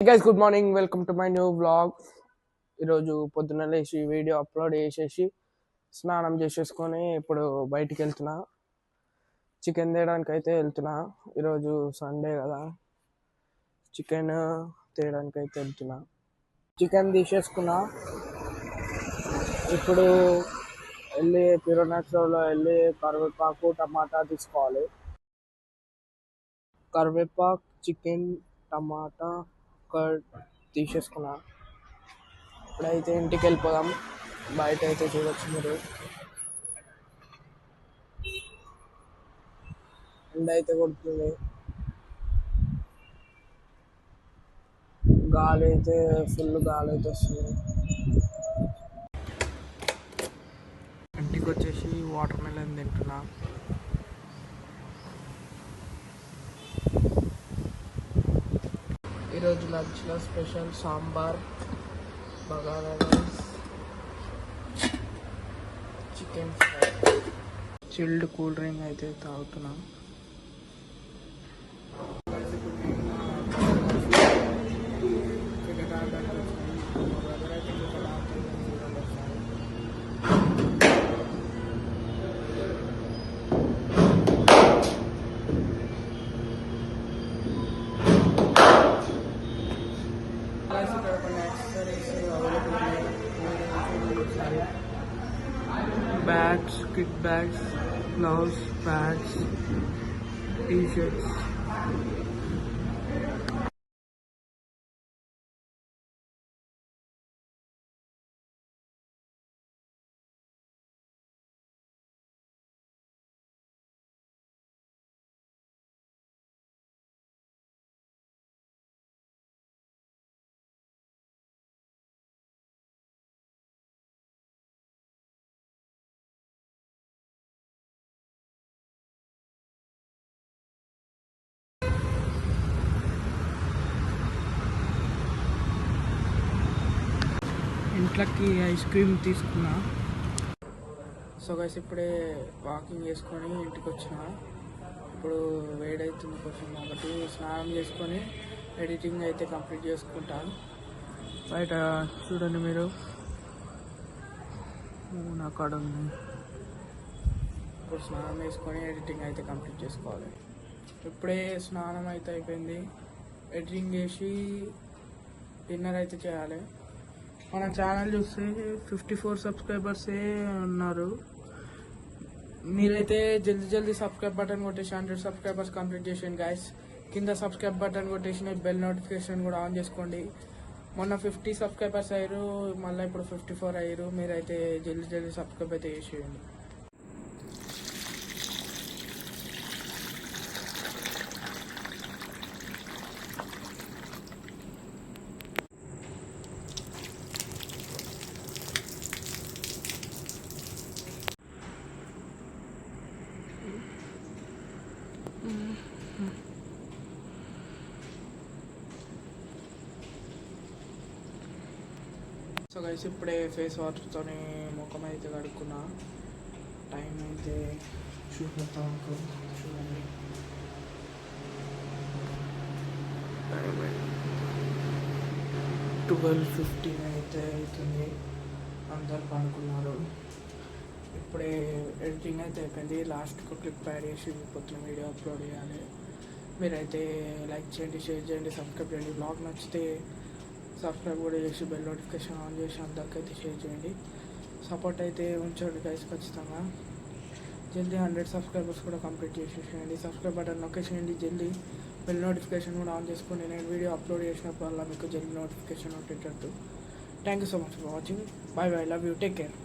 Guys good morning, welcome to my new blog. ఈరోజు పొద్దున్న లేచి వీడియో అప్లోడ్ చేసేసి స్నానం చేసేసుకొని ఇప్పుడు బయటికి వెళ్తున్నా. చికెన్ తేయడానికి అయితే వెళ్తున్నా. ఈరోజు సండే కదా, చికెన్ తేయడానికి అయితే వెళ్తున్నా. చికెన్ తీసేసుకున్నా. ఇప్పుడు వెళ్ళి పిరోనాక్స్లో వెళ్ళి కరివేపాకు టమాటా తీసుకోవాలి. కరివేపాకు, చికెన్, టమాటా తీసేసుకున్నా. ఇప్పుడైతే ఇంటికి వెళ్ళిపోదాం. బయట అయితే చూడొచ్చు మీరు, ఎండ అయితే కొడుతుంది, గాలి అయితే ఫుల్ గాలి అయితే వస్తుంది. ఇంటికి వచ్చేసి వాటర్ మెలన్ తింటున్నా. ఈరోజు లంచ్లో special sambar, bagara rice, chicken fry, chilled cool drink అయితే తాగుతున్నా. Bags, kit bags, gloves, pads, t-shirts. ఇంట్లోకి ఐస్ క్రీమ్ తీసుకున్నా. సో గైస్ ఇప్పుడే వాకింగ్ చేసుకొని ఇంటికి వచ్చిన. ఇప్పుడు వేడవుతుంది కొంచెం కాబట్టి స్నానం చేసుకొని ఎడిటింగ్ అయితే కంప్లీట్ చేసుకుంటాను. బయట చూడండి మీరు, నా కాడ ఉంది. ఇప్పుడు స్నానం చేసుకొని ఎడిటింగ్ అయితే కంప్లీట్ చేసుకోవాలి. ఇప్పుడే స్నానం అయితే అయిపోయింది. ఎడిటింగ్ చేసి డిన్నర్ అయితే చేయాలి. మన ఛానల్ చూస్తే 54 సబ్స్క్రైబర్సే ఉన్నారు. మీరైతే జల్దీ సబ్స్క్రైబ్ బటన్ కొట్టేసి 100 సబ్స్క్రైబర్స్ కంప్లీట్ చేసేయండి గైస్. కింద సబ్స్క్రైబ్ బటన్ కొట్టేసి బెల్ నోటిఫికేషన్ కూడా ఆన్ చేసుకోండి. మొన్న 50 సబ్స్క్రైబర్స్ అయ్యారు, మళ్ళీ ఇప్పుడు 54 అయ్యారు. మీరైతే జల్దీ సబ్స్క్రైబ్ అయితే చేసేయండి. సో గైస్ ఇప్పుడే ఫేస్ వాటర్తో ముఖం అయితే కడుక్కున్నా. టైం అయితే చూపిస్తాం చూడండి. 12:15 అయితే అవుతుంది. అందరు పడుకున్నారు. ఇప్పుడే ఎడిటింగ్ అయితే అయిపోయింది. లాస్ట్కు క్లిప్ యాడ్ చేసి పొద్దున వీడియో అప్లోడ్ చేయాలి. మీరైతే లైక్ చేయండి, షేర్ చేయండి, సబ్స్క్రైబ్ చేయండి. బ్లాగ్ నచ్చితే సబ్స్క్రైబ్ కూడా చేసి బెల్ నోటిఫికేషన్ ఆన్ చేసి అందరికైతే షేర్ చేయండి. సపోర్ట్ అయితే ఉంచండి గైస్ ఖచ్చితంగా. జల్దీ 100 సబ్స్క్రైబర్స్ కూడా కంప్లీట్ చేసేసేయండి. సబ్స్క్రైబ్ బటన్ నొక్కేసేయండి. జల్దీ బెల్ నోటిఫికేషన్ కూడా ఆన్ చేసుకోండి. నేను వీడియో అప్లోడ్ చేసినప్పుడు వల్ల మీకు జల్దీ నోటిఫికేషన్ వచ్చేటట్టు. Thank you so much for watching. Bye bye, love you, take care.